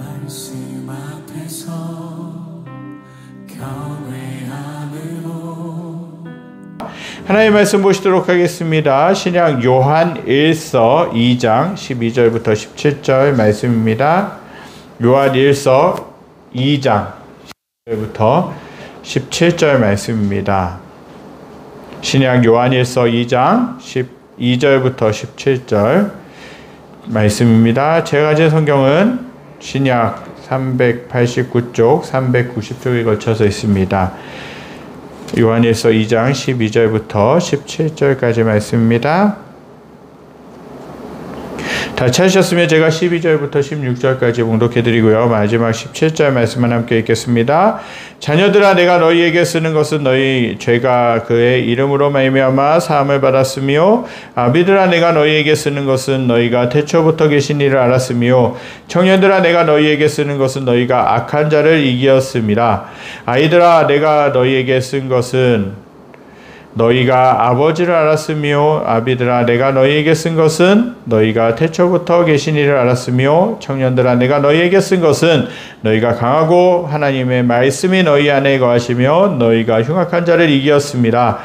말씀 앞에서 경외함으로 하나님의 말씀 보시도록 하겠습니다. 신약 요한 1서 2장 12절부터 17절 말씀입니다. 요한 1서 2장 12절부터 17절 말씀입니다. 신약 요한 1서 2장 12절부터 17절 말씀입니다. 제가 가진 성경은 신약 389쪽, 390쪽에 걸쳐서 있습니다. 요한일서 2장 12절부터 17절까지 말씀입니다. 다 찾으셨으면 제가 12절부터 16절까지 봉독해드리고요. 마지막 17절 말씀만 함께 읽겠습니다. 자녀들아, 내가 너희에게 쓰는 것은 너희 죄가 그의 이름으로 말미암아 사함을 받았으며, 아비들아, 내가 너희에게 쓰는 것은 너희가 태초부터 계신 이를 알았으며, 청년들아, 내가 너희에게 쓰는 것은 너희가 악한 자를 이기었음이라. 아이들아, 내가 너희에게 쓴 것은 너희가 아버지를 알았으며, 아비들아, 내가 너희에게 쓴 것은 너희가 태초부터 계신 이를 알았으며, 청년들아, 내가 너희에게 쓴 것은 너희가 강하고 하나님의 말씀이 너희 안에 거하시며 너희가 흉악한 자를 이기었습니다.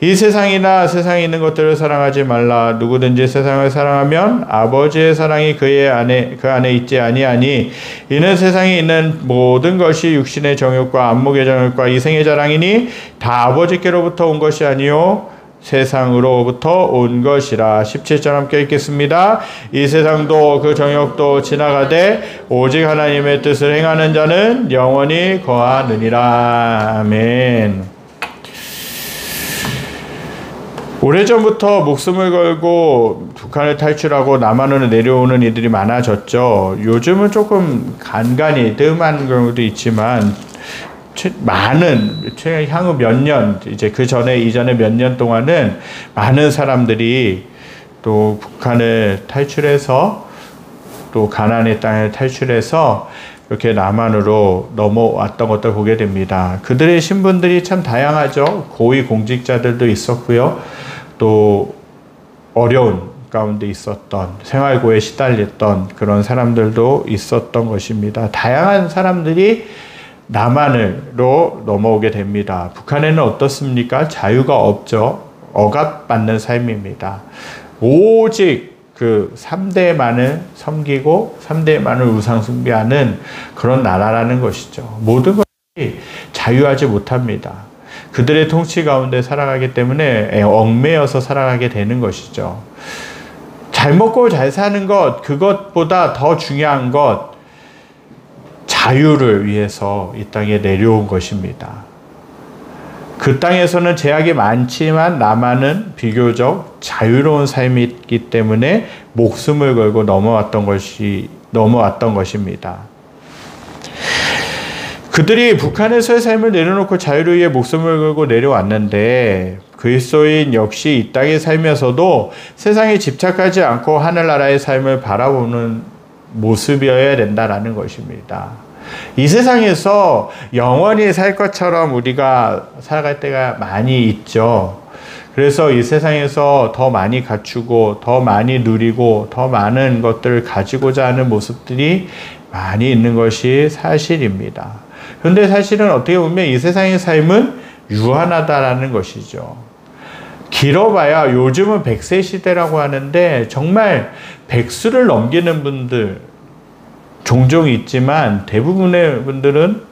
이 세상이나 세상에 있는 것들을 사랑하지 말라. 누구든지 세상을 사랑하면 아버지의 사랑이 그 안에 있지 아니하니, 이는 세상에 있는 모든 것이 육신의 정욕과 안목의 정욕과 이생의 자랑이니 다 아버지께로부터 온 것이 아니요 세상으로부터 온 것이라. 17절 함께 읽겠습니다. 이 세상도 그 정욕도 지나가되 오직 하나님의 뜻을 행하는 자는 영원히 거하느니라. 아멘. 오래전부터 목숨을 걸고 북한을 탈출하고 남한으로 내려오는 이들이 많아졌죠. 요즘은 조금 간간이 뜸한 경우도 있지만 향후 몇 년, 이제 이전에 몇 년 동안은 많은 사람들이 또 북한을 탈출해서 또 가나안의 땅을 탈출해서 이렇게 남한으로 넘어왔던 것들 보게 됩니다. 그들의 신분들이 참 다양하죠. 고위 공직자들도 있었고요. 또 어려운 가운데 있었던, 생활고에 시달렸던 그런 사람들도 있었던 것입니다. 다양한 사람들이 남한으로 넘어오게 됩니다. 북한에는 어떻습니까? 자유가 없죠. 억압받는 삶입니다. 오직 그 3대만을 섬기고 3대만을 우상숭배하는 그런 나라라는 것이죠. 모든 것이 자유하지 못합니다. 그들의 통치 가운데 살아가기 때문에 얽매여서 살아가게 되는 것이죠. 잘 먹고 잘 사는 것, 그것보다 더 중요한 것, 자유를 위해서 이 땅에 내려온 것입니다. 그 땅에서는 제약이 많지만 남한은 비교적 자유로운 삶이 있기 때문에 목숨을 걸고 넘어왔던 것입니다. 그들이 북한에서의 삶을 내려놓고 자유를 위해 목숨을 걸고 내려왔는데, 그리스도인 역시 이 땅에 살면서도 세상에 집착하지 않고 하늘나라의 삶을 바라보는 모습이어야 된다라는 것입니다. 이 세상에서 영원히 살 것처럼 우리가 살아갈 때가 많이 있죠. 그래서 이 세상에서 더 많이 갖추고 더 많이 누리고 더 많은 것들을 가지고자 하는 모습들이 많이 있는 것이 사실입니다. 그런데 사실은 어떻게 보면 이 세상의 삶은 유한하다라는 것이죠. 길어봐야 요즘은 100세 시대라고 하는데 정말 100수를 넘기는 분들 종종 있지만 대부분의 분들은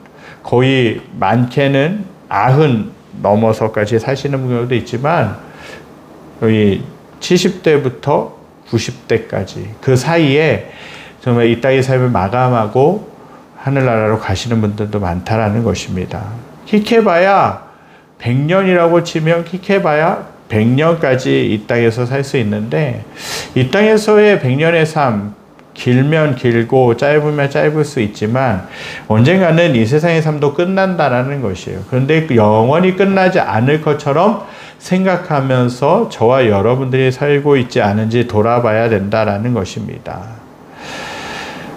거의 많게는 90 넘어서까지 사시는 경우도 있지만 거의 70대부터 90대까지 그 사이에 정말 이 땅의 삶을 마감하고 하늘나라로 가시는 분들도 많다라는 것입니다. 킥해봐야 100년이라고 치면 킥해봐야 100년까지 이 땅에서 살 수 있는데, 이 땅에서의 100년의 삶, 길면 길고 짧으면 짧을 수 있지만 언젠가는 이 세상의 삶도 끝난다라는 것이에요. 그런데 영원히 끝나지 않을 것처럼 생각하면서 저와 여러분들이 살고 있지 않은지 돌아봐야 된다라는 것입니다.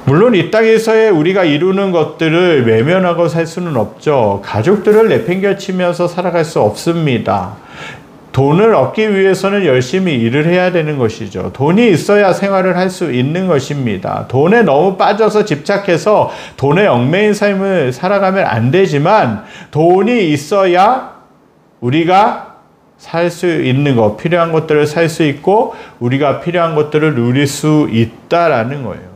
물론 이 땅에서의 우리가 이루는 것들을 외면하고 살 수는 없죠. 가족들을 내팽개치면서 살아갈 수 없습니다. 돈을 얻기 위해서는 열심히 일을 해야 되는 것이죠. 돈이 있어야 생활을 할 수 있는 것입니다. 돈에 너무 빠져서 집착해서 돈에 얽매인 삶을 살아가면 안 되지만 돈이 있어야 우리가 살 수 있는 것, 필요한 것들을 살 수 있고 우리가 필요한 것들을 누릴 수 있다라는 거예요.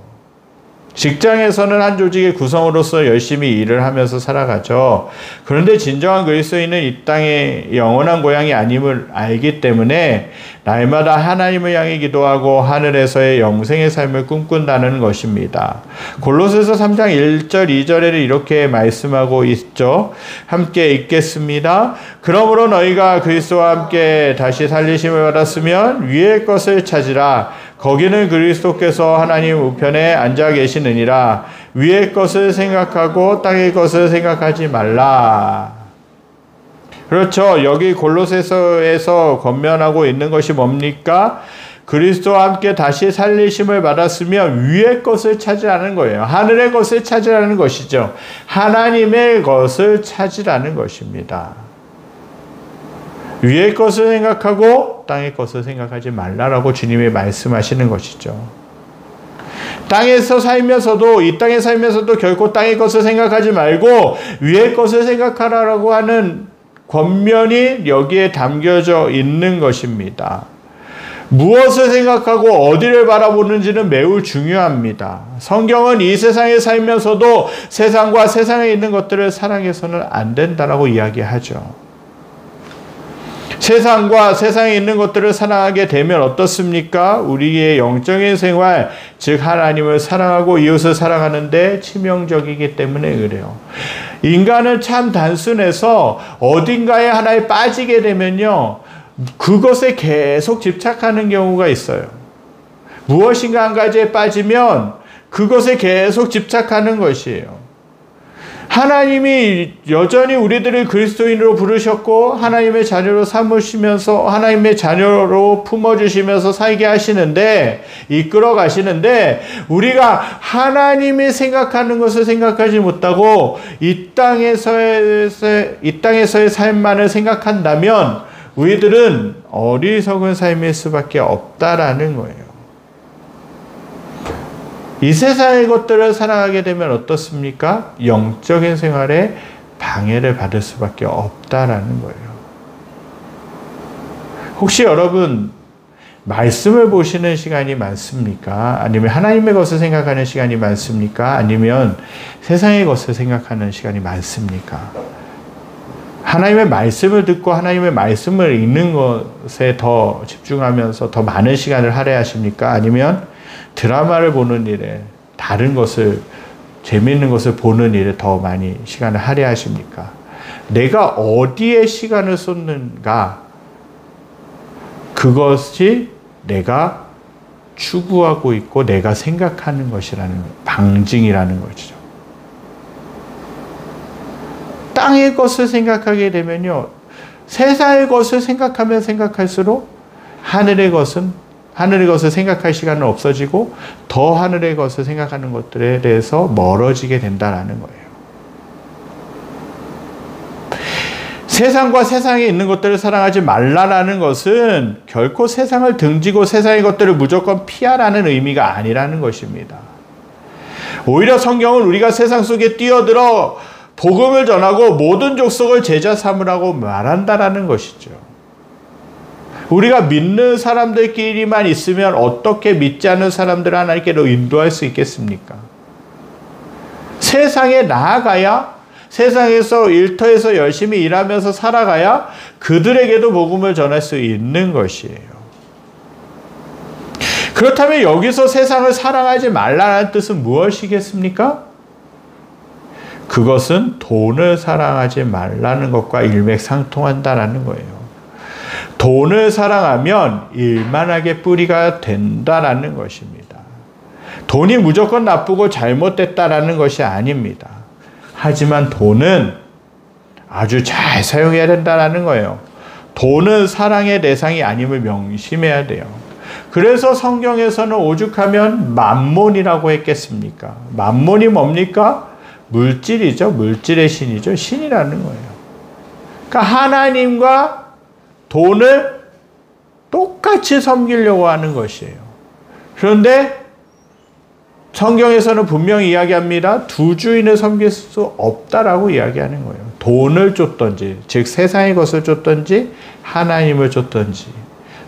직장에서는 한 조직의 구성으로서 열심히 일을 하면서 살아가죠. 그런데 진정한 그리스도인은 이 땅의 영원한 고향이 아님을 알기 때문에 날마다 하나님을 향해 기도하고 하늘에서의 영생의 삶을 꿈꾼다는 것입니다. 골로새서 3장 1절 2절에는 이렇게 말씀하고 있죠. 함께 읽겠습니다. 그러므로 너희가 그리스도와 함께 다시 살리심을 받았으면 위의 것을 찾으라. 거기는 그리스도께서 하나님 우편에 앉아 계시느니라. 위의 것을 생각하고 땅의 것을 생각하지 말라. 그렇죠. 여기 골로새서에서 권면하고 있는 것이 뭡니까? 그리스도와 함께 다시 살리심을 받았으면 위의 것을 찾으라는 거예요. 하늘의 것을 찾으라는 것이죠. 하나님의 것을 찾으라는 것입니다. 위의 것을 생각하고 땅의 것을 생각하지 말라라고 주님이 말씀하시는 것이죠. 땅에서 살면서도, 이 땅에 살면서도 결코 땅의 것을 생각하지 말고 위의 것을 생각하라고 하는 권면이 여기에 담겨져 있는 것입니다. 무엇을 생각하고 어디를 바라보는지는 매우 중요합니다. 성경은 이 세상에 살면서도 세상과 세상에 있는 것들을 사랑해서는 안 된다라고 이야기하죠. 세상과 세상에 있는 것들을 사랑하게 되면 어떻습니까? 우리의 영적인 생활, 즉 하나님을 사랑하고 이웃을 사랑하는데 치명적이기 때문에 그래요. 인간은 참 단순해서 어딘가에 하나에 빠지게 되면요, 그것에 계속 집착하는 경우가 있어요. 무엇인가 한 가지에 빠지면 그것에 계속 집착하는 것이에요. 하나님이 여전히 우리들을 그리스도인으로 부르셨고 하나님의 자녀로 삼으시면서 하나님의 자녀로 품어주시면서 살게 하시는데, 이끌어 가시는데, 우리가 하나님이 생각하는 것을 생각하지 못하고 이 땅에서의 삶만을 생각한다면 우리들은 어리석은 삶일 수밖에 없다라는 거예요. 이 세상의 것들을 사랑하게 되면 어떻습니까? 영적인 생활에 방해를 받을 수밖에 없다라는 거예요. 혹시 여러분 말씀을 보시는 시간이 많습니까? 아니면 하나님의 것을 생각하는 시간이 많습니까? 아니면 세상의 것을 생각하는 시간이 많습니까? 하나님의 말씀을 듣고 하나님의 말씀을 읽는 것에 더 집중하면서 더 많은 시간을 할애하십니까? 아니면 드라마를 보는 일에, 다른 것을, 재미있는 것을 보는 일에 더 많이 시간을 할애하십니까? 내가 어디에 시간을 쏟는가? 그것이 내가 추구하고 있고 내가 생각하는 것이라는 방증이라는 것이죠. 땅의 것을 생각하게 되면요, 세상의 것을 생각하면 생각할수록 하늘의 것을 생각할 시간은 없어지고 더 하늘의 것을 생각하는 것들에 대해서 멀어지게 된다는 거예요. 세상과 세상에 있는 것들을 사랑하지 말라라는 것은 결코 세상을 등지고 세상의 것들을 무조건 피하라는 의미가 아니라는 것입니다. 오히려 성경은 우리가 세상 속에 뛰어들어 복음을 전하고 모든 족속을 제자 삼으라고 말한다라는 것이죠. 우리가 믿는 사람들끼리만 있으면 어떻게 믿지 않는 사람들을 하나님께로 인도할 수 있겠습니까? 세상에 나아가야, 세상에서 일터에서 열심히 일하면서 살아가야 그들에게도 복음을 전할 수 있는 것이에요. 그렇다면 여기서 세상을 사랑하지 말라는 뜻은 무엇이겠습니까? 그것은 돈을 사랑하지 말라는 것과 일맥상통한다라는 거예요. 돈을 사랑하면 일만하게 뿌리가 된다라는 것입니다. 돈이 무조건 나쁘고 잘못됐다라는 것이 아닙니다. 하지만 돈은 아주 잘 사용해야 된다라는 거예요. 돈은 사랑의 대상이 아님을 명심해야 돼요. 그래서 성경에서는 오죽하면 만몬이라고 했겠습니까? 만몬이 뭡니까? 물질이죠. 물질의 신이죠. 신이라는 거예요. 그러니까 하나님과 돈을 똑같이 섬기려고 하는 것이에요. 그런데 성경에서는 분명히 이야기합니다. 두 주인을 섬길 수 없다라고 이야기하는 거예요. 돈을 쫓든지, 즉 세상의 것을 쫓든지 하나님을 쫓든지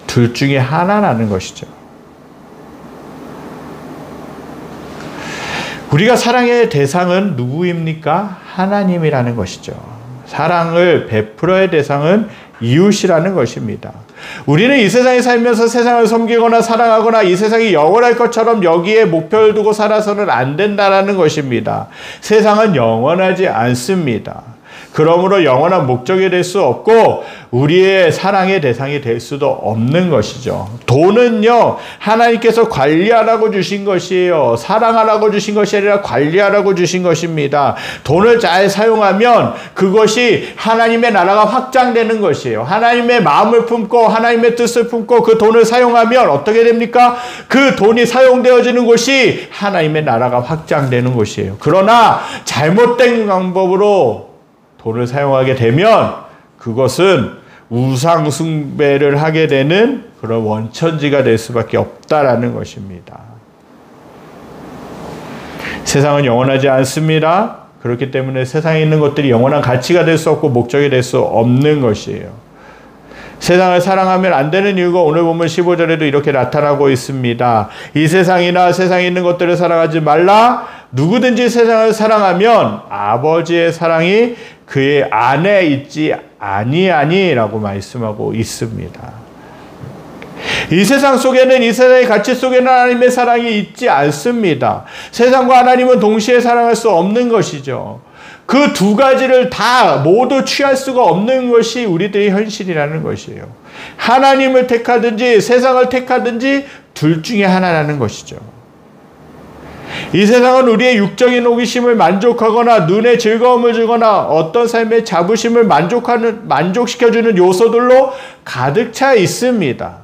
둘 중에 하나라는 것이죠. 우리가 사랑의 대상은 누구입니까? 하나님이라는 것이죠. 사랑을 베풀어야 대상은 이웃이라는 것입니다. 우리는 이 세상에 살면서 세상을 섬기거나 사랑하거나 이 세상이 영원할 것처럼 여기에 목표를 두고 살아서는 안 된다는 것입니다. 세상은 영원하지 않습니다. 그러므로 영원한 목적이 될 수 없고 우리의 사랑의 대상이 될 수도 없는 것이죠. 돈은요, 하나님께서 관리하라고 주신 것이에요. 사랑하라고 주신 것이 아니라 관리하라고 주신 것입니다. 돈을 잘 사용하면 그것이 하나님의 나라가 확장되는 것이에요. 하나님의 마음을 품고 하나님의 뜻을 품고 그 돈을 사용하면 어떻게 됩니까? 그 돈이 사용되어지는 곳이 하나님의 나라가 확장되는 곳이에요. 그러나 잘못된 방법으로 돈을 사용하게 되면 그것은 우상 숭배를 하게 되는 그런 원천지가 될 수밖에 없다라는 것입니다. 세상은 영원하지 않습니다. 그렇기 때문에 세상에 있는 것들이 영원한 가치가 될 수 없고 목적이 될 수 없는 것이에요. 세상을 사랑하면 안 되는 이유가 오늘 보면 15절에도 이렇게 나타나고 있습니다. 이 세상이나 세상에 있는 것들을 사랑하지 말라. 누구든지 세상을 사랑하면 아버지의 사랑이 그의 안에 있지 아니하니라고 말씀하고 있습니다. 이 세상 속에는, 이 세상의 가치 속에는 하나님의 사랑이 있지 않습니다. 세상과 하나님은 동시에 사랑할 수 없는 것이죠. 그 두 가지를 다 모두 취할 수가 없는 것이 우리들의 현실이라는 것이에요. 하나님을 택하든지 세상을 택하든지 둘 중에 하나라는 것이죠. 이 세상은 우리의 육적인 호기심을 만족하거나 눈의 즐거움을 주거나 어떤 삶의 자부심을 만족시켜주는 요소들로 가득 차 있습니다.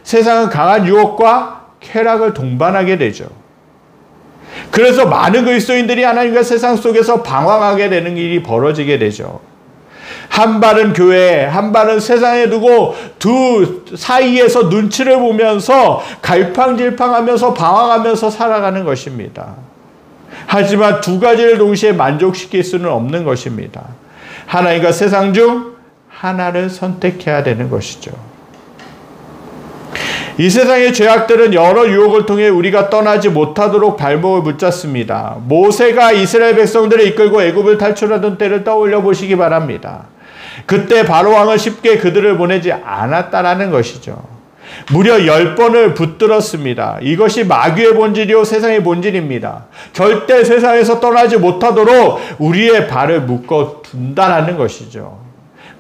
세상은 강한 유혹과 쾌락을 동반하게 되죠. 그래서 많은 그리스도인들이 하나님과 세상 속에서 방황하게 되는 일이 벌어지게 되죠. 한 발은 교회, 한 발은 세상에 두고 두 사이에서 눈치를 보면서 갈팡질팡하면서 방황하면서 살아가는 것입니다. 하지만 두 가지를 동시에 만족시킬 수는 없는 것입니다. 하나님과 세상 중 하나를 선택해야 되는 것이죠. 이 세상의 죄악들은 여러 유혹을 통해 우리가 떠나지 못하도록 발목을 붙잡습니다. 모세가 이스라엘 백성들을 이끌고 애굽을 탈출하던 때를 떠올려 보시기 바랍니다. 그때 바로왕은 쉽게 그들을 보내지 않았다라는 것이죠. 무려 10번을 붙들었습니다. 이것이 마귀의 본질이요 세상의 본질입니다. 절대 세상에서 떠나지 못하도록 우리의 발을 묶어 둔다라는 것이죠.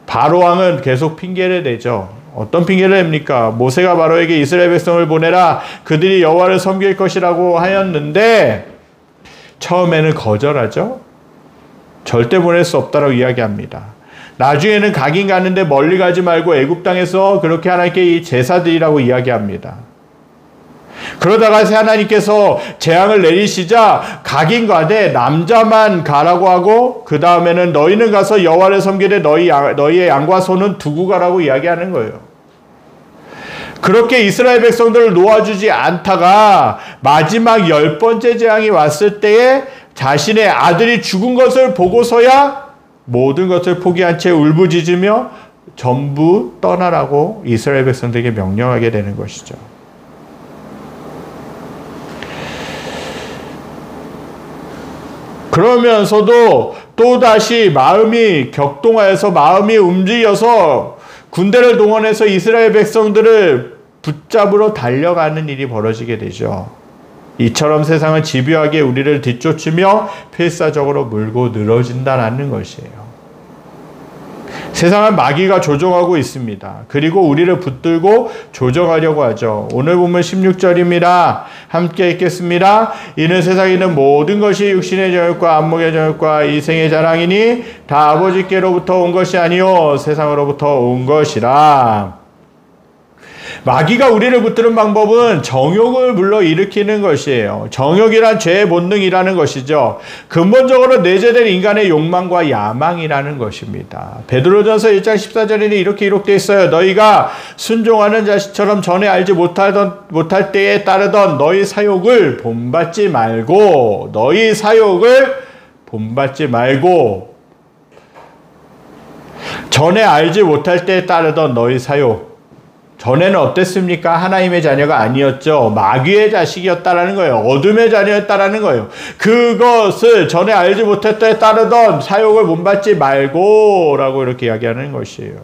바로왕은 계속 핑계를 대죠. 어떤 핑계를 냅니까? 모세가 바로에게 이스라엘 백성을 보내라. 그들이 여호와를 섬길 것이라고 하였는데 처음에는 거절하죠. 절대 보낼 수 없다라고 이야기합니다. 나중에는 가긴 가는데 멀리 가지 말고 애굽 땅에서 그렇게 하나님께 이 제사드리라고 이야기합니다. 그러다가 하나님께서 재앙을 내리시자 가긴 가되 남자만 가라고 하고 그 다음에는 너희는 가서 여호와를 섬기되 너희의 양과 소는 두고 가라고 이야기하는 거예요. 그렇게 이스라엘 백성들을 놓아주지 않다가 마지막 10번째 재앙이 왔을 때에 자신의 아들이 죽은 것을 보고서야 모든 것을 포기한 채 울부짖으며 전부 떠나라고 이스라엘 백성들에게 명령하게 되는 것이죠. 그러면서도 또다시 마음이 격동하여서 마음이 움직여서 군대를 동원해서 이스라엘 백성들을 붙잡으러 달려가는 일이 벌어지게 되죠. 이처럼 세상은 집요하게 우리를 뒤쫓으며 필사적으로 물고 늘어진다는 것이에요. 세상은 마귀가 조종하고 있습니다. 그리고 우리를 붙들고 조정하려고 하죠. 오늘 보면 16절입니다. 함께 읽겠습니다. 이는 세상에 있는 모든 것이 육신의 정욕과 안목의 정욕과 이생의 자랑이니 다 아버지께로부터 온 것이 아니요 세상으로부터 온 것이라. 마귀가 우리를 붙드는 방법은 정욕을 불러일으키는 것이에요. 정욕이란 죄의 본능이라는 것이죠. 근본적으로 내재된 인간의 욕망과 야망이라는 것입니다. 베드로전서 1장 14절에는 이렇게 기록되어 있어요. 너희가 순종하는 자식처럼 전에 알지 못할 때에 따르던 너희 사욕을 본받지 말고 전에 알지 못할 때에 따르던 너희 사욕. 전에는 어땠습니까? 하나님의 자녀가 아니었죠. 마귀의 자식이었다라는 거예요. 어둠의 자녀였다라는 거예요. 그것을 전에 알지 못할 때에 따르던 사욕을 본받지 말고 라고 이렇게 이야기하는 것이에요.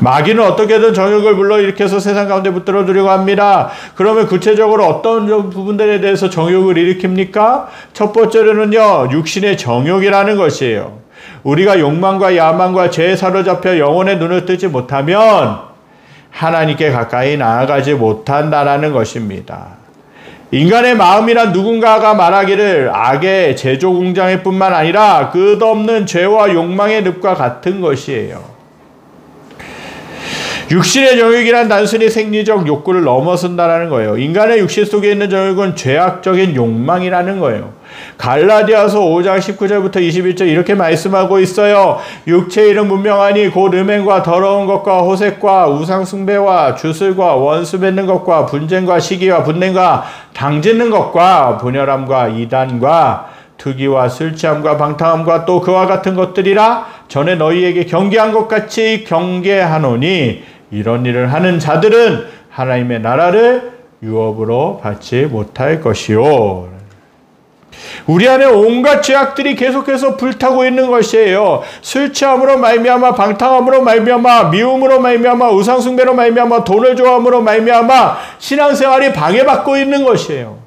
마귀는 어떻게든 정욕을 불러일으켜서 세상 가운데 붙들어두려고 합니다. 그러면 구체적으로 어떤 부분들에 대해서 정욕을 일으킵니까? 첫 번째로는요, 육신의 정욕이라는 것이에요. 우리가 욕망과 야망과 죄에 사로잡혀 영혼의 눈을 뜨지 못하면 하나님께 가까이 나아가지 못한다라는 것입니다. 인간의 마음이란 누군가가 말하기를 악의 제조 공장일 뿐만 아니라 끝없는 죄와 욕망의 늪과 같은 것이에요. 육신의 정욕이란 단순히 생리적 욕구를 넘어선다는 거예요. 인간의 육신 속에 있는 정욕은 죄악적인 욕망이라는 거예요. 갈라디아서 5장 19절부터 21절 이렇게 말씀하고 있어요. 육체의 일은 문명하니 곧 음행과 더러운 것과 호색과 우상숭배와 주술과 원수 맺는 것과 분쟁과 시기와 분냄과 당짓는 것과 분열함과 이단과 투기와 술취함과 방탕함과 또 그와 같은 것들이라 전에 너희에게 경계한 것 같이 경계하노니 이런 일을 하는 자들은 하나님의 나라를 유업으로 받지 못할 것이요. 우리 안에 온갖 죄악들이 계속해서 불타고 있는 것이에요. 술 취함으로 말미암아, 방탕함으로 말미암아, 미움으로 말미암아, 우상숭배로 말미암아, 돈을 좋아함으로 말미암아 신앙생활이 방해받고 있는 것이에요.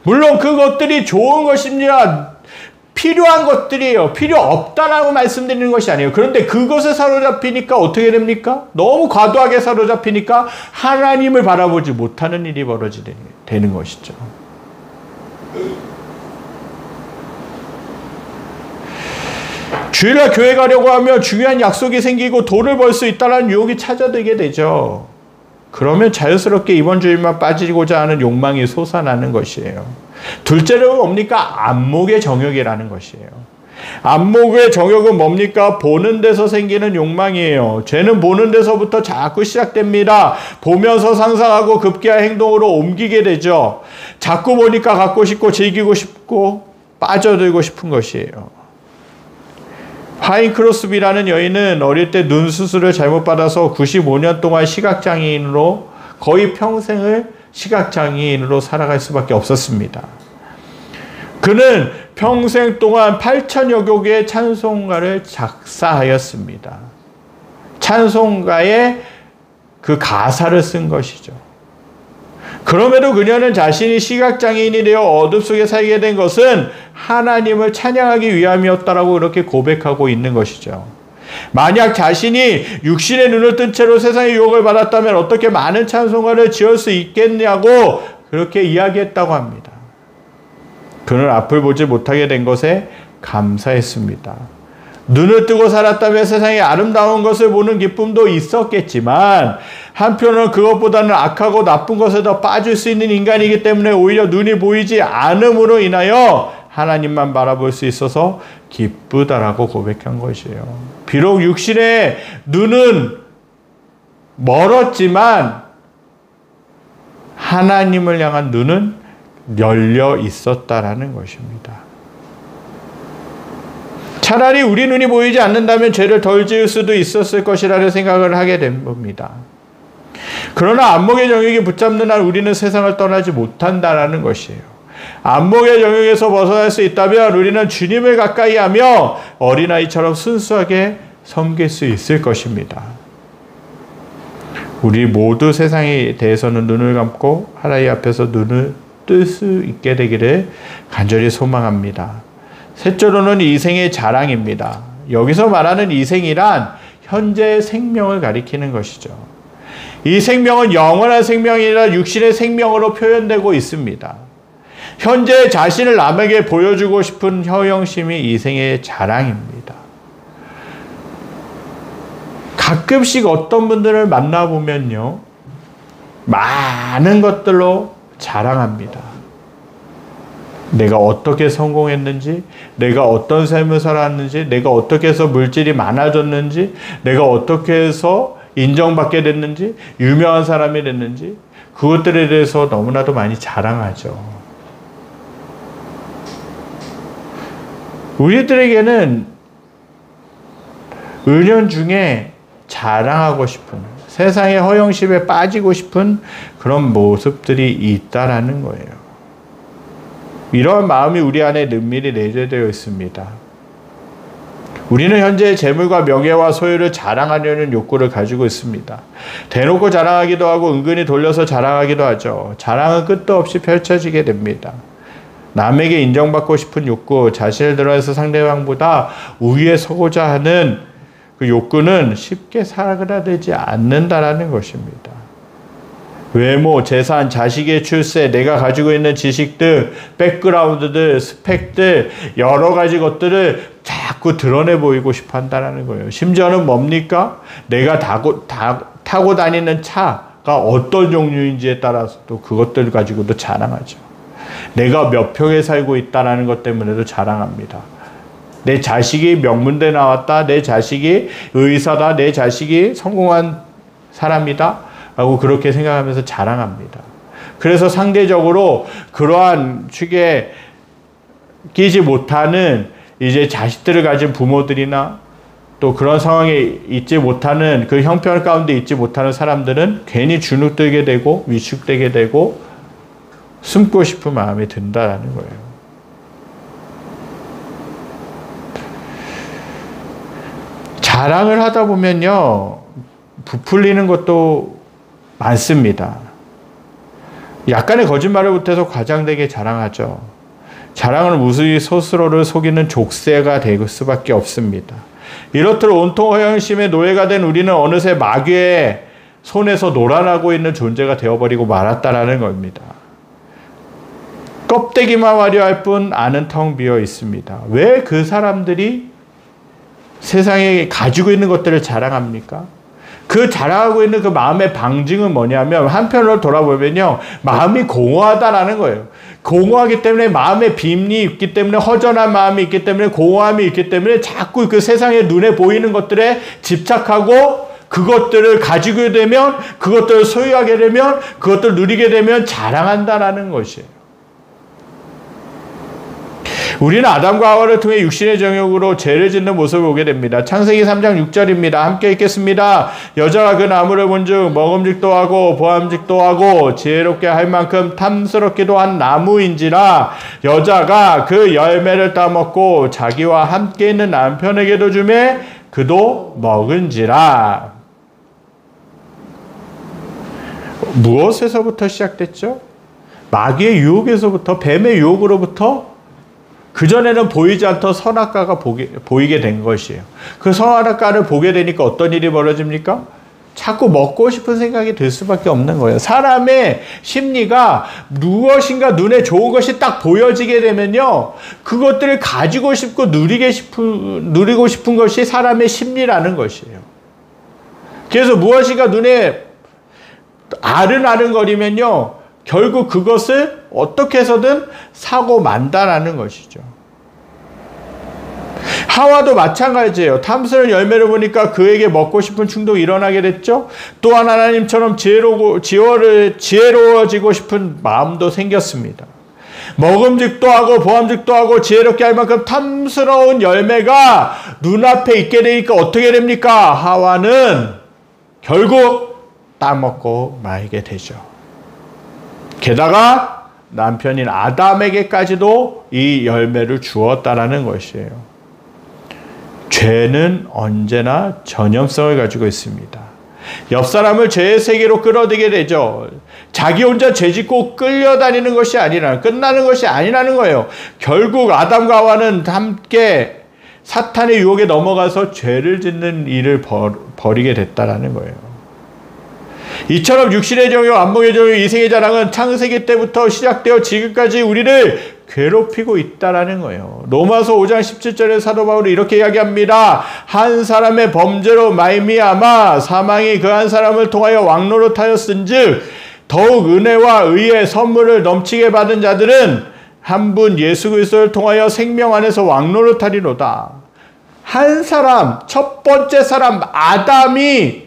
물론 그것들이 좋은 것입니다. 필요한 것들이에요. 필요 없다라고 말씀드리는 것이 아니에요. 그런데 그것에 사로잡히니까 어떻게 됩니까? 너무 과도하게 사로잡히니까 하나님을 바라보지 못하는 일이 벌어지게 되는 것이죠. 주일날 교회 가려고 하면 중요한 약속이 생기고 돈을 벌 수 있다는 유혹이 찾아들게 되죠. 그러면 자연스럽게 이번 주일만 빠지고자 하는 욕망이 솟아나는 것이에요. 둘째로 뭡니까? 안목의 정욕이라는 것이에요. 안목의 정욕은 뭡니까? 보는 데서 생기는 욕망이에요. 죄는 보는 데서부터 자꾸 시작됩니다. 보면서 상상하고 급기야 행동으로 옮기게 되죠. 자꾸 보니까 갖고 싶고 즐기고 싶고 빠져들고 싶은 것이에요. 하인 크로스비라는 여인은 어릴 때 눈 수술을 잘못 받아서 95년 동안 시각장애인으로 거의 평생을 시각장애인으로 살아갈 수밖에 없었습니다. 그는 평생 동안 8천여 곡의 찬송가를 작사하였습니다. 찬송가의 그 가사를 쓴 것이죠. 그럼에도 그녀는 자신이 시각장애인이 되어 어둠 속에 살게 된 것은 하나님을 찬양하기 위함이었다라고 이렇게 고백하고 있는 것이죠. 만약 자신이 육신의 눈을 뜬 채로 세상의 유혹을 받았다면 어떻게 많은 찬송가를 지을 수 있겠냐고 그렇게 이야기했다고 합니다. 그는 앞을 보지 못하게 된 것에 감사했습니다. 눈을 뜨고 살았다면 세상의 아름다운 것을 보는 기쁨도 있었겠지만 한편으로는 그것보다는 악하고 나쁜 것에 더 빠질 수 있는 인간이기 때문에 오히려 눈이 보이지 않음으로 인하여 하나님만 바라볼 수 있어서 기쁘다라고 고백한 것이에요. 비록 육신의 눈은 멀었지만 하나님을 향한 눈은 열려 있었다라는 것입니다. 차라리 우리 눈이 보이지 않는다면 죄를 덜 지을 수도 있었을 것이라는 생각을 하게 된 겁니다. 그러나 안목의 정욕이 붙잡는 한 우리는 세상을 떠나지 못한다라는 것이에요. 안목의 정욕에서 벗어날 수 있다면 우리는 주님을 가까이 하며 어린아이처럼 순수하게 섬길 수 있을 것입니다. 우리 모두 세상에 대해서는 눈을 감고 하나님 앞에서 눈을 뜰 수 있게 되기를 간절히 소망합니다. 셋째로는 이생의 자랑입니다. 여기서 말하는 이생이란 현재의 생명을 가리키는 것이죠. 이 생명은 영원한 생명이 아니라 육신의 생명으로 표현되고 있습니다. 현재 자신을 남에게 보여주고 싶은 허영심이 이생의 자랑입니다. 가끔씩 어떤 분들을 만나보면요, 많은 것들로 자랑합니다. 내가 어떻게 성공했는지, 내가 어떤 삶을 살았는지, 내가 어떻게 해서 물질이 많아졌는지, 내가 어떻게 해서 인정받게 됐는지, 유명한 사람이 됐는지, 그것들에 대해서 너무나도 많이 자랑하죠. 우리들에게는 은연중에 자랑하고 싶은, 세상의 허영심에 빠지고 싶은 그런 모습들이 있다라는 거예요. 이런 마음이 우리 안에 은밀히 내재되어 있습니다. 우리는 현재 재물과 명예와 소유를 자랑하려는 욕구를 가지고 있습니다. 대놓고 자랑하기도 하고 은근히 돌려서 자랑하기도 하죠. 자랑은 끝도 없이 펼쳐지게 됩니다. 남에게 인정받고 싶은 욕구, 자신을 드러내서 상대방보다 우위에 서고자 하는 그 욕구는 쉽게 사그라들지 않는다라는 것입니다. 외모, 재산, 자식의 출세, 내가 가지고 있는 지식들, 백그라운드들, 스펙들, 여러 가지 것들을 자꾸 드러내 보이고 싶어 한다는 거예요. 심지어는 뭡니까? 내가 타고 다니는 차가 어떤 종류인지에 따라서도 그것들 가지고도 자랑하죠. 내가 몇 평에 살고 있다는 것 때문에도 자랑합니다. 내 자식이 명문대 나왔다, 내 자식이 의사다, 내 자식이 성공한 사람이다 라고 그렇게 생각하면서 자랑합니다. 그래서 상대적으로 그러한 축에 끼지 못하는 이제 자식들을 가진 부모들이나 또 그런 상황에 있지 못하는 그 형편 가운데 있지 못하는 사람들은 괜히 주눅들게 되고 위축되게 되고 숨고 싶은 마음이 든다라는 거예요. 자랑을 하다 보면요, 부풀리는 것도 많습니다. 약간의 거짓말을 보태서 과장되게 자랑하죠. 자랑은 무수히 스스로를 속이는 족쇄가 될 수밖에 없습니다. 이렇듯 온통 허영심의 노예가 된 우리는 어느새 마귀의 손에서 놀아나고 있는 존재가 되어버리고 말았다라는 겁니다. 껍데기만 화려할 뿐 안은 텅 비어 있습니다. 왜 그 사람들이 세상에 가지고 있는 것들을 자랑합니까? 그 자랑하고 있는 그 마음의 방증은 뭐냐면, 한편으로 돌아보면요, 마음이 공허하다라는 거예요. 공허하기 때문에, 마음에 빔이 있기 때문에, 허전한 마음이 있기 때문에, 공허함이 있기 때문에 자꾸 그 세상에 눈에 보이는 것들에 집착하고 그것들을 가지게 되면, 그것들을 소유하게 되면, 그것들을 누리게 되면 자랑한다라는 것이에요. 우리는 아담과 하와를 통해 육신의 정욕으로 죄를 짓는 모습을 보게 됩니다. 창세기 3장 6절입니다. 함께 읽겠습니다. 여자가 그 나무를 본즉 먹음직도 하고 보암직도 하고 지혜롭게 할 만큼 탐스럽기도 한 나무인지라 여자가 그 열매를 따먹고 자기와 함께 있는 남편에게도 주매 그도 먹은지라. 무엇에서부터 시작됐죠? 마귀의 유혹에서부터, 뱀의 유혹으로부터 그전에는 보이지 않던 선악과가 보이게 된 것이에요. 그 선악과를 보게 되니까 어떤 일이 벌어집니까? 자꾸 먹고 싶은 생각이 들 수밖에 없는 거예요. 사람의 심리가 무엇인가 눈에 좋은 것이 딱 보여지게 되면요, 그것들을 가지고 싶고 누리고 싶은 것이 사람의 심리라는 것이에요. 그래서 무엇인가 눈에 아른아른거리면요, 결국 그것을 어떻게 해서든 사고 만다라는 것이죠. 하와도 마찬가지예요. 탐스러운 열매를 보니까 그에게 먹고 싶은 충동이 일어나게 됐죠. 또한 하나님처럼 지혜로워지고 싶은 마음도 생겼습니다. 먹음직도 하고 보암직도 하고 지혜롭게 할 만큼 탐스러운 열매가 눈앞에 있게 되니까 어떻게 됩니까? 하와는 결국 따먹고 말게 되죠. 게다가 남편인 아담에게까지도 이 열매를 주었다라는 것이에요. 죄는 언제나 전염성을 가지고 있습니다. 옆 사람을 죄의 세계로 끌어들이게 되죠. 자기 혼자 죄짓고 끌려다니는 것이 아니라, 끝나는 것이 아니라는 거예요. 결국 아담과 하와는 함께 사탄의 유혹에 넘어가서 죄를 짓는 일을 벌이게 됐다라는 거예요. 이처럼 육신의 정욕, 안목의 정욕, 이생의 자랑은 창세기 때부터 시작되어 지금까지 우리를 괴롭히고 있다라는 거예요. 로마서 5장 17절에 사도 바울이 이렇게 이야기합니다. 한 사람의 범죄로 말미암아 사망이 그 한 사람을 통하여 왕노릇하였은즉 더욱 은혜와 의의 선물을 넘치게 받은 자들은 한 분 예수 그리스도를 통하여 생명 안에서 왕노릇하리로다. 한 사람, 첫 번째 사람 아담이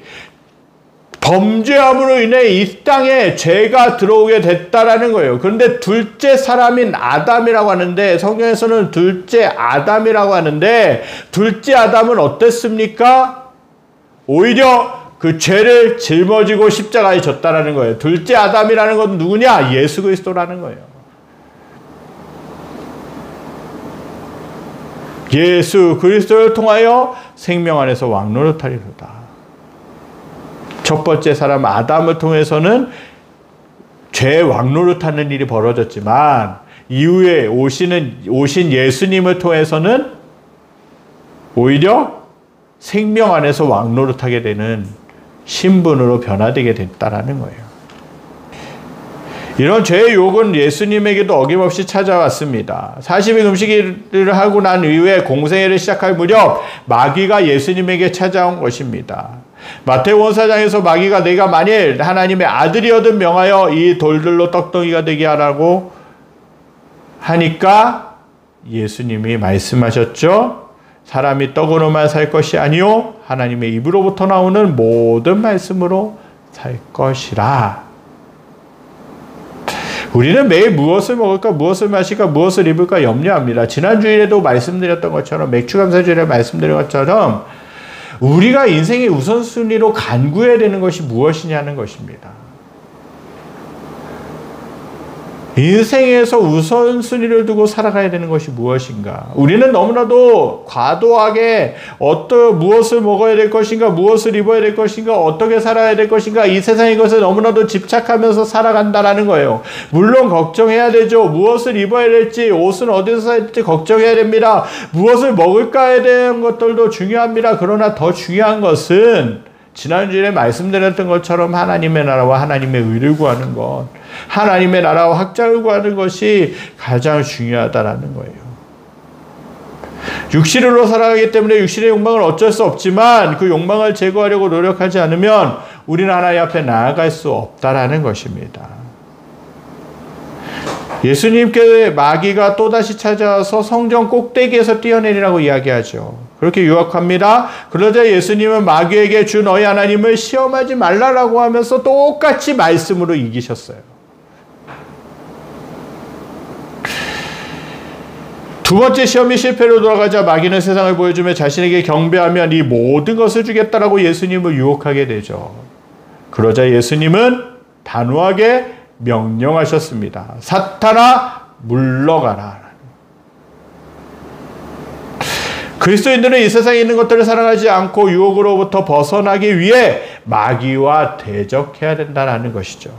범죄함으로 인해 이 땅에 죄가 들어오게 됐다라는 거예요. 그런데 둘째 사람인 아담이라고 하는데, 성경에서는 둘째 아담이라고 하는데, 둘째 아담은 어땠습니까? 오히려 그 죄를 짊어지고 십자가에 졌다라는 거예요. 둘째 아담이라는 건 누구냐? 예수 그리스도라는 거예요. 예수 그리스도를 통하여 생명 안에서 왕노릇하리로다. 첫 번째 사람 아담을 통해서는 죄 왕노릇하는 일이 벌어졌지만, 이후에 오신 예수님을 통해서는 오히려 생명 안에서 왕노릇하게 되는 신분으로 변화되게 됐다라는 거예요. 이런 죄의 유혹은 예수님에게도 어김없이 찾아왔습니다. 40일 금식일을 하고 난 이후에 공생애를 시작할 무렵 마귀가 예수님에게 찾아온 것입니다. 마태복음 4장에서 마귀가 내가 만일 하나님의 아들이어든 명하여 이 돌들로 떡덩이가 되게 하라고 하니까 예수님이 말씀하셨죠. 사람이 떡으로만 살 것이 아니요 하나님의 입으로부터 나오는 모든 말씀으로 살 것이라. 우리는 매일 무엇을 먹을까, 무엇을 마실까, 무엇을 입을까 염려합니다. 지난주일에도 말씀드렸던 것처럼, 맥주감사주일에 말씀드린 것처럼 우리가 인생의 우선순위로 간구해야 되는 것이 무엇이냐는 것입니다. 인생에서 우선순위를 두고 살아가야 되는 것이 무엇인가? 우리는 너무나도 과도하게 무엇을 먹어야 될 것인가, 무엇을 입어야 될 것인가, 어떻게 살아야 될 것인가, 이 세상의 것에 너무나도 집착하면서 살아간다라는 거예요. 물론 걱정해야 되죠. 무엇을 입어야 될지, 옷은 어디서 사야 될지 걱정해야 됩니다. 무엇을 먹을까에 대한 것들도 중요합니다. 그러나 더 중요한 것은 지난주에 말씀드렸던 것처럼 하나님의 나라와 하나님의 의를 구하는 것, 하나님의 나라와 확장을 구하는 것이 가장 중요하다라는 거예요. 육신으로 살아가기 때문에 육신의 욕망은 어쩔 수 없지만 그 욕망을 제거하려고 노력하지 않으면 우리는 하나님 앞에 나아갈 수 없다라는 것입니다. 예수님께 마귀가 또다시 찾아와서 성전 꼭대기에서 뛰어내리라고 이야기하죠. 그렇게 유혹합니다. 그러자 예수님은 마귀에게 주 너희 하나님을 시험하지 말라라고 하면서 똑같이 말씀으로 이기셨어요. 두 번째 시험이 실패로 돌아가자 마귀는 세상을 보여주며 자신에게 경배하면 이 모든 것을 주겠다라고 예수님을 유혹하게 되죠. 그러자 예수님은 단호하게 명령하셨습니다. 사탄아 물러가라. 그리스도인들은 이 세상에 있는 것들을 사랑하지 않고 유혹으로부터 벗어나기 위해 마귀와 대적해야 된다는 것이죠.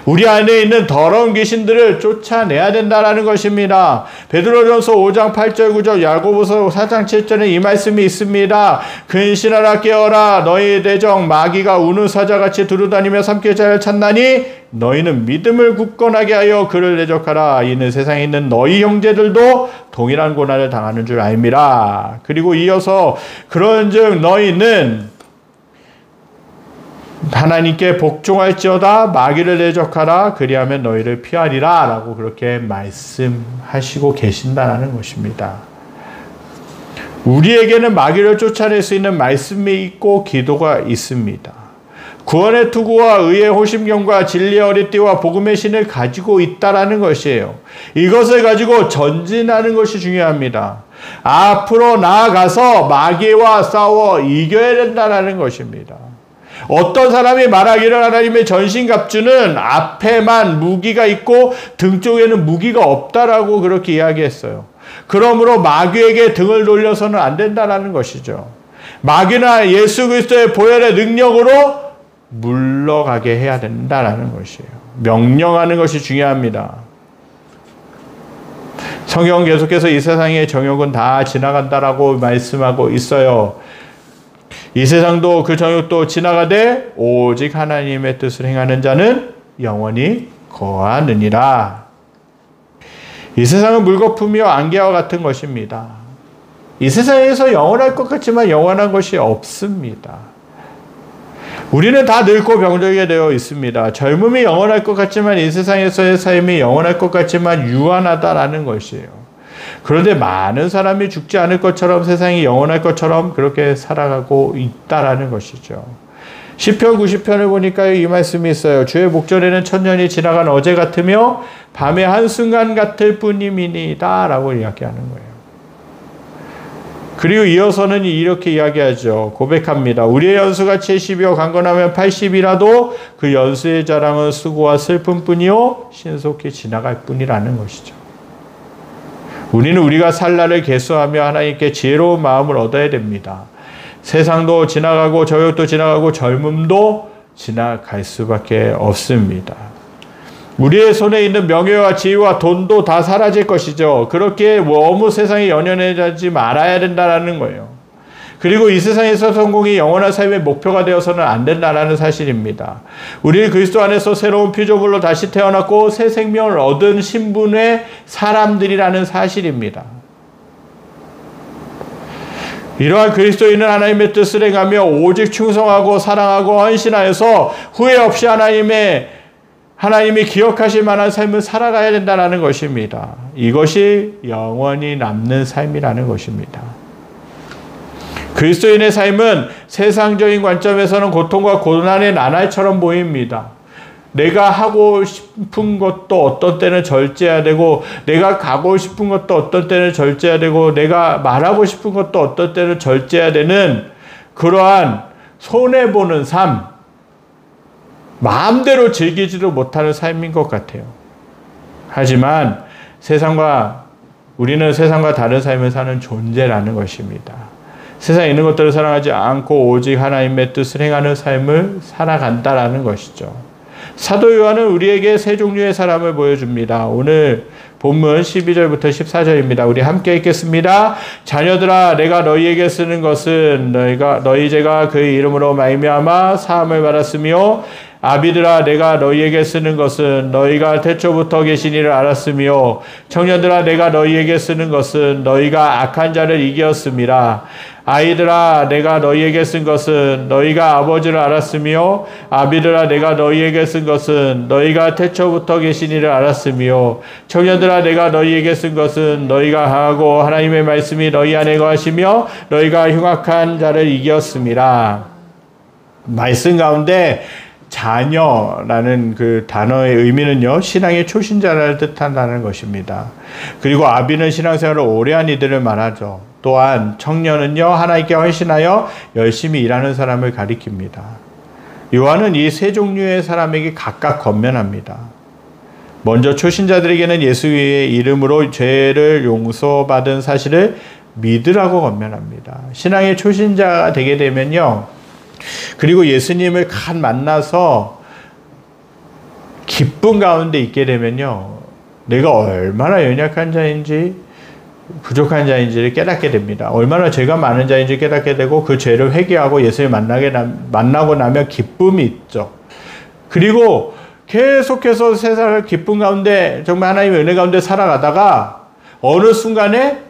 우리 안에 있는 더러운 귀신들을 쫓아내야 된다는 것입니다. 베드로전서 5장 8절 9절, 야고보서 4장 7절에 이 말씀이 있습니다. 근신하라 깨어라 너희 대적 마귀가 우는 사자같이 두루다니며 삼킬 자를 찾나니 너희는 믿음을 굳건하게 하여 그를 대적하라. 이는 세상에 있는 너희 형제들도 동일한 고난을 당하는 줄 알미라. 그리고 이어서 그런즉 너희는 하나님께 복종할지어다 마귀를 대적하라 그리하면 너희를 피하리라 라고 그렇게 말씀하시고 계신다는 것입니다. 우리에게는 마귀를 쫓아낼 수 있는 말씀이 있고 기도가 있습니다. 구원의 투구와 의의 호심경과 진리의 어리띠와 복음의 신을 가지고 있다라는 것이에요. 이것을 가지고 전진하는 것이 중요합니다. 앞으로 나아가서 마귀와 싸워 이겨야 된다는 것입니다. 어떤 사람이 말하기를 하나님의 전신갑주는 앞에만 무기가 있고 등 쪽에는 무기가 없다라고 그렇게 이야기했어요. 그러므로 마귀에게 등을 돌려서는 안 된다는 것이죠. 마귀나 예수 그리스도의 보혈의 능력으로 물러가게 해야 된다는 것이에요. 명령하는 것이 중요합니다. 성경은 계속해서 이 세상의 정욕은 다 지나간다라고 말씀하고 있어요. 이 세상도 그 정욕도 지나가되 오직 하나님의 뜻을 행하는 자는 영원히 거하느니라. 이 세상은 물거품이요 안개와 같은 것입니다. 이 세상에서 영원할 것 같지만 영원한 것이 없습니다. 우리는 다 늙고 병들게 되어 있습니다. 젊음이 영원할 것 같지만 이 세상에서의 삶이 영원할 것 같지만 유한하다라는 것이에요. 그런데 많은 사람이 죽지 않을 것처럼 세상이 영원할 것처럼 그렇게 살아가고 있다라는 것이죠. 시편 90편을 보니까 이 말씀이 있어요. 주의 목전에는 천년이 지나간 어제 같으며 밤의 한순간 같을 뿐임이니이다 라고 이야기하는 거예요. 그리고 이어서는 이렇게 이야기하죠. 고백합니다. 우리의 연수가 70이요 강건하면 80이라도 그 연수의 자랑은 수고와 슬픔뿐이요 신속히 지나갈 뿐이라는 것이죠. 우리는 우리가 살 날을 계수하며 하나님께 지혜로운 마음을 얻어야 됩니다. 세상도 지나가고 저욕도 지나가고 젊음도 지나갈 수밖에 없습니다. 우리의 손에 있는 명예와 지위와 돈도 다 사라질 것이죠. 그렇게 너무 세상에 연연하지 말아야 된다는 거예요. 그리고 이 세상에서 성공이 영원한 삶의 목표가 되어서는 안 된다는 사실입니다. 우리 그리스도 안에서 새로운 피조물로 다시 태어났고 새 생명을 얻은 신분의 사람들이라는 사실입니다. 이러한 그리스도인은 하나님의 뜻을 행하며 오직 충성하고 사랑하고 헌신하여서 후회 없이 하나님이 기억하실 만한 삶을 살아가야 된다는 것입니다. 이것이 영원히 남는 삶이라는 것입니다. 그리스도인의 삶은 세상적인 관점에서는 고통과 고난의 나날처럼 보입니다. 내가 하고 싶은 것도 어떤 때는 절제해야 되고, 내가 가고 싶은 것도 어떤 때는 절제해야 되고, 내가 말하고 싶은 것도 어떤 때는 절제해야 되는 그러한 손해보는 삶, 마음대로 즐기지도 못하는 삶인 것 같아요. 하지만 우리는 세상과 다른 삶을 사는 존재라는 것입니다. 세상에 있는 것들을 사랑하지 않고 오직 하나님의 뜻을 행하는 삶을 살아간다라는 것이죠. 사도 요한은 우리에게 세 종류의 사람을 보여줍니다. 오늘 본문 12절부터 14절입니다. 우리 함께 읽겠습니다. 자녀들아 내가 너희에게 쓰는 것은 너희 죄가 그의 이름으로 말미암아 사함을 받았으며 아비들아 내가 너희에게 쓰는 것은 너희가 태초부터 계신 이를 알았으며 청년들아 내가 너희에게 쓰는 것은 너희가 악한 자를 이겼음이라. 아이들아 내가 너희에게 쓴 것은 너희가 아버지를 알았으며 아비들아 내가 너희에게 쓴 것은 너희가 태초부터 계신 이를 알았으며 청년들아 내가 너희에게 쓴 것은 너희가 하고 하나님의 말씀이 너희 안에 거하시며 너희가 흉악한 자를 이겼음이라. 말씀 가운데 자녀라는 그 단어의 의미는요, 신앙의 초신자를 뜻한다는 것입니다. 그리고 아비는 신앙생활을 오래 한 이들을 말하죠. 또한 청년은요, 하나님께 헌신하여 열심히 일하는 사람을 가리킵니다. 요한은 이 세 종류의 사람에게 각각 권면합니다. 먼저 초신자들에게는 예수의 이름으로 죄를 용서받은 사실을 믿으라고 권면합니다. 신앙의 초신자가 되게 되면요, 그리고 예수님을 간 만나서 기쁨 가운데 있게 되면요, 내가 얼마나 연약한 자인지 부족한 자인지를 깨닫게 됩니다. 얼마나 죄가 많은 자인지 깨닫게 되고 그 죄를 회개하고 예수를 만나고 나면 기쁨이 있죠. 그리고 계속해서 세상을 기쁨 가운데 정말 하나님의 은혜 가운데 살아가다가 어느 순간에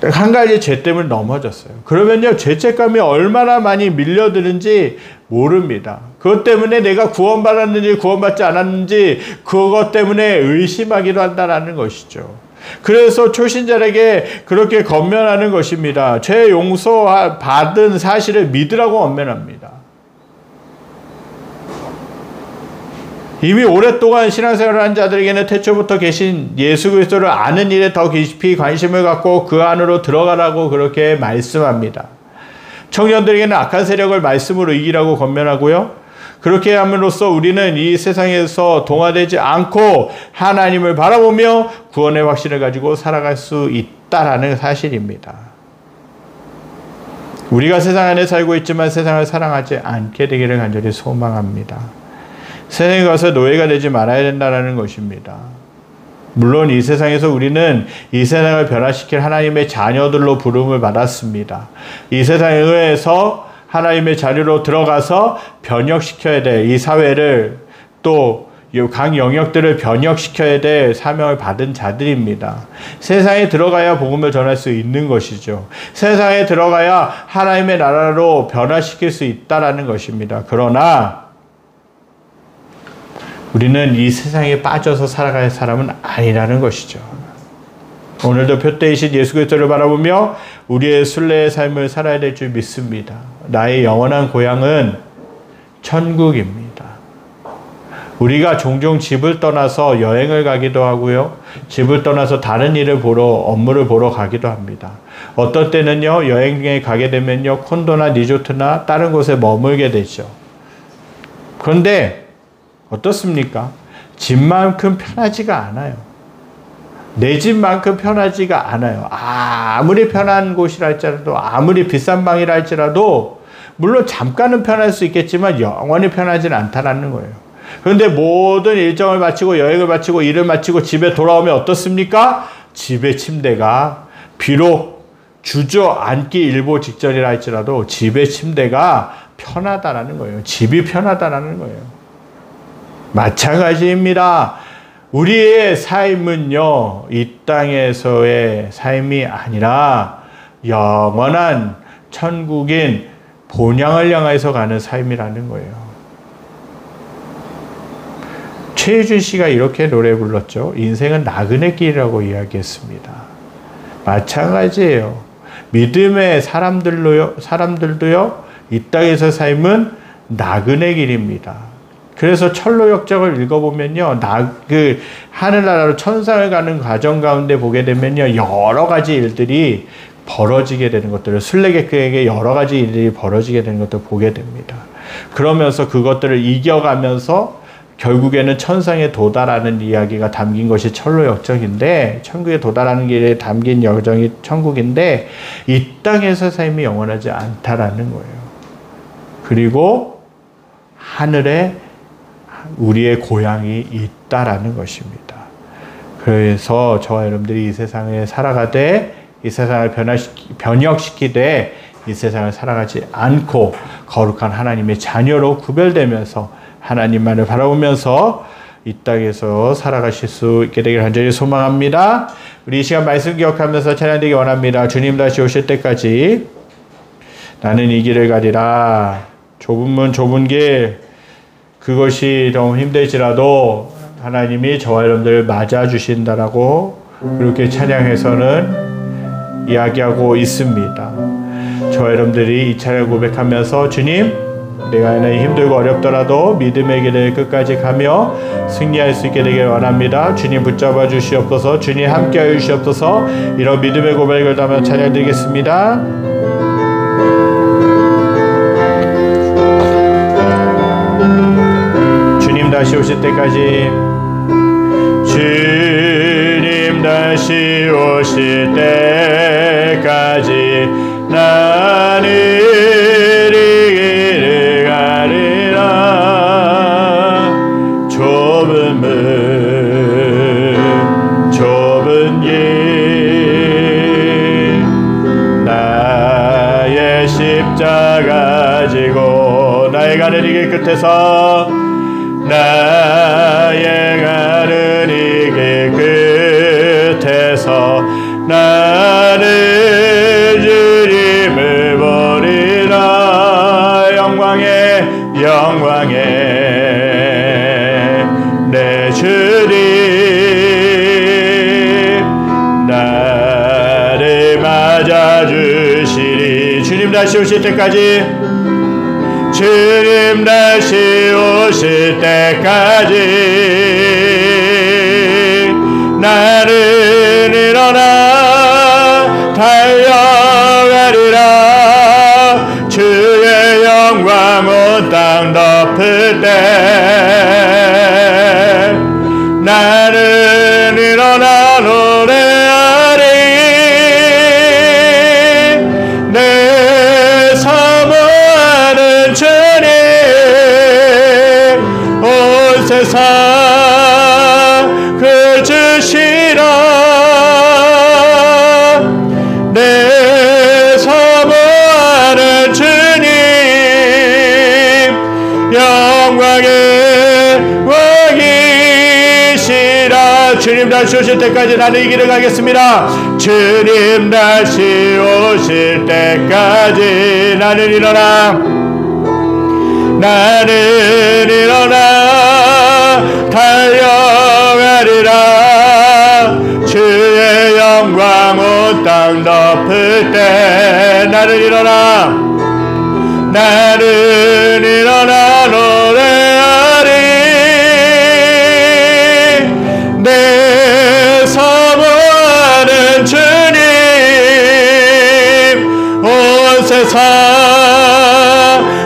한 가지 죄 때문에 넘어졌어요. 그러면요, 죄책감이 얼마나 많이 밀려드는지 모릅니다. 그것 때문에 내가 구원받았는지 구원받지 않았는지 그것 때문에 의심하기도 한다는 것이죠. 그래서 초신자에게 그렇게 권면하는 것입니다. 죄 용서받은 사실을 믿으라고 권면합니다. 이미 오랫동안 신앙생활을 한 자들에게는 태초부터 계신 예수 그리스도를 아는 일에 더 깊이 관심을 갖고 그 안으로 들어가라고 그렇게 말씀합니다. 청년들에게는 악한 세력을 말씀으로 이기라고 권면하고요. 그렇게 함으로써 우리는 이 세상에서 동화되지 않고 하나님을 바라보며 구원의 확신을 가지고 살아갈 수 있다라는 사실입니다. 우리가 세상 안에 살고 있지만 세상을 사랑하지 않게 되기를 간절히 소망합니다. 세상에 가서 노예가 되지 말아야 된다는 것입니다. 물론 이 세상에서 우리는 이 세상을 변화시킬 하나님의 자녀들로 부름을 받았습니다. 이 세상에서 하나님의 자리로 들어가서 변혁시켜야 돼. 이 사회를 또 각 영역들을 변혁시켜야 될 사명을 받은 자들입니다. 세상에 들어가야 복음을 전할 수 있는 것이죠. 세상에 들어가야 하나님의 나라로 변화시킬 수 있다라는 것입니다. 그러나 우리는 이 세상에 빠져서 살아갈 사람은 아니라는 것이죠. 오늘도 표대이신 예수 그리스도를 바라보며 우리의 순례의 삶을 살아야 될 줄 믿습니다. 나의 영원한 고향은 천국입니다. 우리가 종종 집을 떠나서 여행을 가기도 하고요. 집을 떠나서 다른 일을 보러, 업무를 보러 가기도 합니다. 어떤 때는요, 여행에 가게 되면요, 콘도나 리조트나 다른 곳에 머물게 되죠. 그런데 어떻습니까? 집만큼 편하지가 않아요. 내 집만큼 편하지가 않아요. 아무리 편한 곳이라 할지라도, 아무리 비싼 방이라 할지라도, 물론 잠깐은 편할 수 있겠지만 영원히 편하지는 않다는 거예요. 그런데 모든 일정을 마치고 여행을 마치고 일을 마치고 집에 돌아오면 어떻습니까? 집의 침대가 비록 주저앉기 일보 직전이라 할지라도 집의 침대가 편하다라는 거예요. 집이 편하다라는 거예요. 마찬가지입니다. 우리의 삶은요, 이 땅에서의 삶이 아니라 영원한 천국인 본향을 향해서 가는 삶이라는 거예요. 최유준 씨가 이렇게 노래 불렀죠. 인생은 나그네 길이라고 이야기했습니다. 마찬가지예요. 믿음의 사람들도요, 이 땅에서 삶은 나그네 길입니다. 그래서 철로 역정을 읽어보면요, 하늘나라로 천상을 가는 과정 가운데 보게 되면요, 여러 가지 일들이 벌어지게 되는 것들을, 순례객에게 여러 가지 일들이 벌어지게 되는 것들을 보게 됩니다. 그러면서 그것들을 이겨가면서 결국에는 천상에 도달하는 이야기가 담긴 것이 철로 역정인데, 천국에 도달하는 길에 담긴 여정이 천국인데, 이 땅에서 삶이 영원하지 않다라는 거예요. 그리고 하늘에 우리의 고향이 있다라는 것입니다. 그래서 저와 여러분들이 이 세상에 살아가되, 이 세상을 변혁시키되, 이 세상을 살아가지 않고 거룩한 하나님의 자녀로 구별되면서 하나님만을 바라보면서 이 땅에서 살아가실 수 있게 되기를 간절히 소망합니다. 우리 이 시간 말씀 기억하면서 찬양되기 원합니다. 주님 다시 오실 때까지 나는 이 길을 가리라. 좁은 문 좁은 길, 그것이 너무 힘들지라도 하나님이 저와 여러분들을 맞아주신다라고 그렇게 찬양해서는 이야기하고 있습니다. 저와 여러분들이 이 찬양 고백하면서 주님, 내가 힘들고 어렵더라도 믿음의 길을 끝까지 가며 승리할 수 있게 되길 원합니다. 주님 붙잡아 주시옵소서. 주님 함께하여 주시옵소서. 이런 믿음의 고백을 담아 찬양 드리겠습니다. 주님 다시 오실 때까지, 주님 다시 오실 때까지 나는 좁은 길, 나의 십자가 지고 나의 가는 이 길 끝에서, 나의 가는 이 길 끝에서 나는 주님을 보리라. 영광의 내 주님, 나를 맞아주시리. 주님 다시 오실 때까지, 주님 다시 오실 때까지 나는 일어나 달려가리라. 주의 영광 온 땅 덮을 때 나는 일어나 노래하리. 내 사모하는 주님, 온 세상 그 주신 주님 다시 오실 때까지 나는 이 길을 가겠습니다. 주님 다시 오실 때까지 나는 일어나 달려가리라. 주의 영광 온 땅 덮을 때 나는 일어나 노래하리. 내 사모하는 주님 온 세상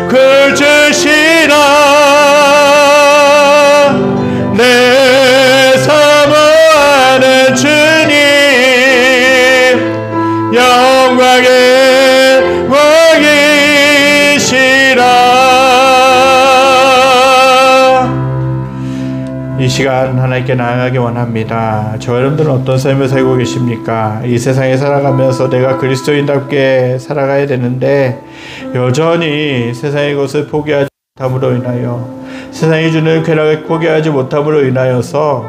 구주시라. 내 사모하는 주님 영광의 왕이시라. 이 시간 하나님께 나아가기 원합니다. 저 여러분들은 어떤 삶을 살고 계십니까? 이 세상에 살아가면서 내가 그리스도인답게 살아가야 되는데 여전히 세상의 것을 포기하지 못함으로 인하여, 세상이 주는 쾌락을 포기하지 못함으로 인하여서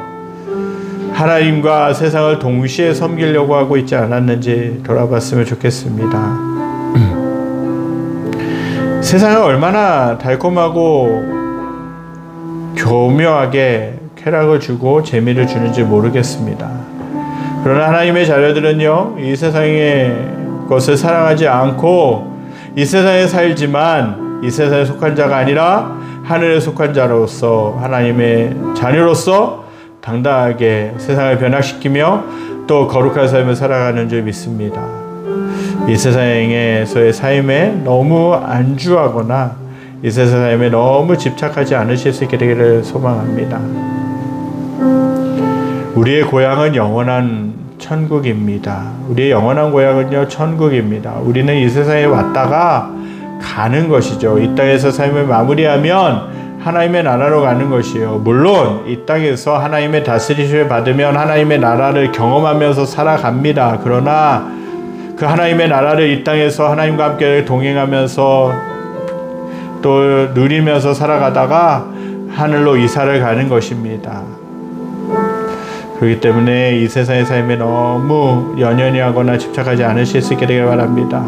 하나님과 세상을 동시에 섬기려고 하고 있지 않았는지 돌아봤으면 좋겠습니다. 세상은 얼마나 달콤하고 교묘하게 쾌락을 주고 재미를 주는지 모르겠습니다. 그러나 하나님의 자녀들은요, 이 세상의 것을 사랑하지 않고 이 세상에 살지만 이 세상에 속한 자가 아니라 하늘에 속한 자로서, 하나님의 자녀로서 당당하게 세상을 변화시키며 또 거룩한 삶을 살아가는 줄 믿습니다. 이 세상에서의 삶에 너무 안주하거나 이 세상 삶에 너무 집착하지 않으실 수 있게 되기를 소망합니다. 우리의 고향은 영원한 천국입니다. 우리의 영원한 고향은요, 천국입니다. 우리는 이 세상에 왔다가 가는 것이죠. 이 땅에서 삶을 마무리하면 하나님의 나라로 가는 것이에요. 물론 이 땅에서 하나님의 다스리심을 받으면 하나님의 나라를 경험하면서 살아갑니다. 그러나 그 하나님의 나라를 이 땅에서 하나님과 함께 동행하면서 또 누리면서 살아가다가 하늘로 이사를 가는 것입니다. 그렇기 때문에 이 세상의 삶에 너무 연연히 하거나 집착하지 않으실 수 있게 되길 바랍니다.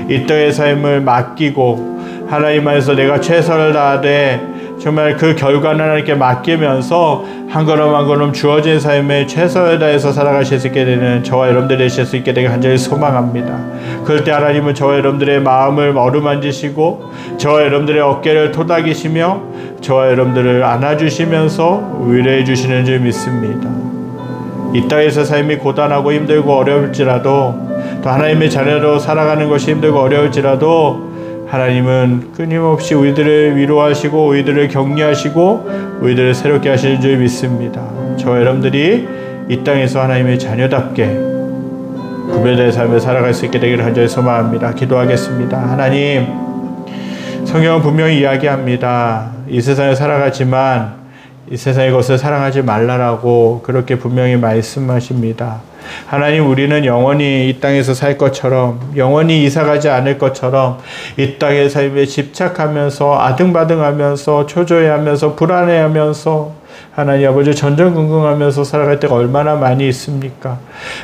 이 땅의 삶을 맡기고 하나님 안에서 내가 최선을 다하되 정말 그 결과는 하나님께 맡기면서 한 걸음 한 걸음 주어진 삶에 최선을 다해서 살아가실 수 있게 되는 저와 여러분들 되실 수 있게 되길 간절히 소망합니다. 그럴 때 하나님은 저와 여러분들의 마음을 어루만지시고 저와 여러분들의 어깨를 토닥이시며 저와 여러분들을 안아주시면서 위로해 주시는 줄 믿습니다. 이 땅에서 삶이 고단하고 힘들고 어려울지라도, 또 하나님의 자녀로 살아가는 것이 힘들고 어려울지라도 하나님은 끊임없이 우리들을 위로하시고 우리들을 격려하시고 우리들을 새롭게 하시는 줄 믿습니다. 저와 여러분들이 이 땅에서 하나님의 자녀답게 구별된 삶을 살아갈 수 있게 되기를 간절히 소망합니다. 기도하겠습니다. 하나님, 성경은 분명히 이야기합니다. 이 세상에 살아가지만 이 세상의 것을 사랑하지 말라라고 그렇게 분명히 말씀하십니다. 하나님, 우리는 영원히 이 땅에서 살 것처럼, 영원히 이사가지 않을 것처럼 이 땅의 삶에 집착하면서 아등바등하면서 초조해하면서 불안해하면서 하나님 아버지 전전긍긍하면서 살아갈 때가 얼마나 많이 있습니까?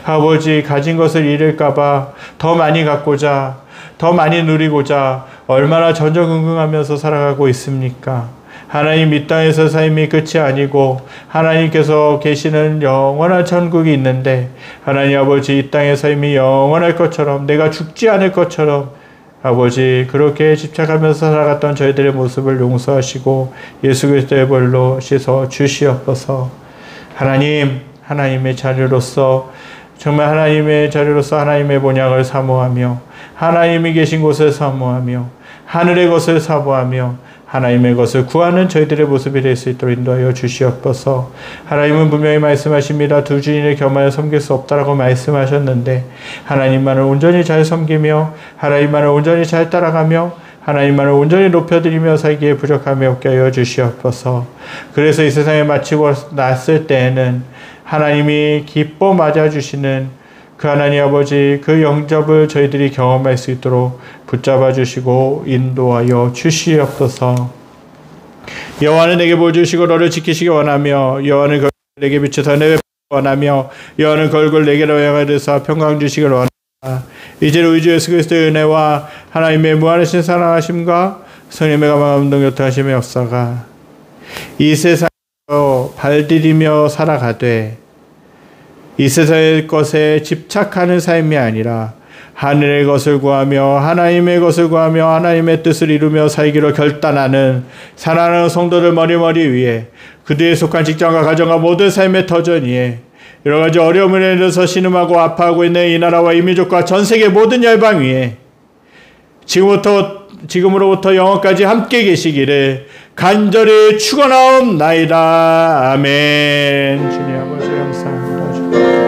아버지, 가진 것을 잃을까봐 더 많이 갖고자, 더 많이 누리고자 얼마나 전전긍긍하면서 살아가고 있습니까? 하나님, 이 땅에서 삶이 끝이 아니고 하나님께서 계시는 영원한 천국이 있는데, 하나님 아버지, 이 땅의 삶이 영원할 것처럼, 내가 죽지 않을 것처럼 아버지 그렇게 집착하면서 살아갔던 저희들의 모습을 용서하시고 예수 그리스도의 벌로 씻어 주시옵소서. 하나님, 하나님의 자녀로서, 정말 하나님의 자녀로서 하나님의 본향을 사모하며 하나님이 계신 곳을 사모하며 하늘의 것을 사모하며 하나님의 것을 구하는 저희들의 모습이 될 수 있도록 인도하여 주시옵소서. 하나님은 분명히 말씀하십니다. 두 주인을 겸하여 섬길 수 없다라고 말씀하셨는데, 하나님만을 온전히 잘 섬기며 하나님만을 온전히 잘 따라가며 하나님만을 온전히 높여드리며 살기에 부족함이 없게 하여 주시옵소서. 그래서 이 세상에 마치고 났을 때에는 하나님이 기뻐 맞아주시는 그 하나님 아버지, 그 영접을 저희들이 경험할 수 있도록 붙잡아 주시고 인도하여 주시옵소서. 여호와는 내게 볼 주시고 너를 지키시기 원하며 여호와는 내게 비추사 내 원하며 여호와는 걸굴 내게로 향하여서 평강 주시기를 원하노라. 이제는 우리 주 예수 그리스도의 은혜와 하나님의 무한하신 사랑하심과 성령의 감화 교통하심이 없사가 이 세상에서 발디디며 살아가되 이 세상의 것에 집착하는 삶이 아니라 하늘의 것을 구하며 하나님의 것을 구하며 하나님의 뜻을 이루며 살기로 결단하는 사랑하는 성도들 머리머리 위에 그들에 속한 직장과 가정과 모든 삶의 터전 위에 여러 가지 어려움을 인해서 신음하고 아파하고 있는 이 나라와 이 민족과 전 세계 모든 열방 위에 지금으로부터 영원까지 함께 계시기를 간절히 축원하옵나이다. 아멘. 주님 아버지 감사합니다.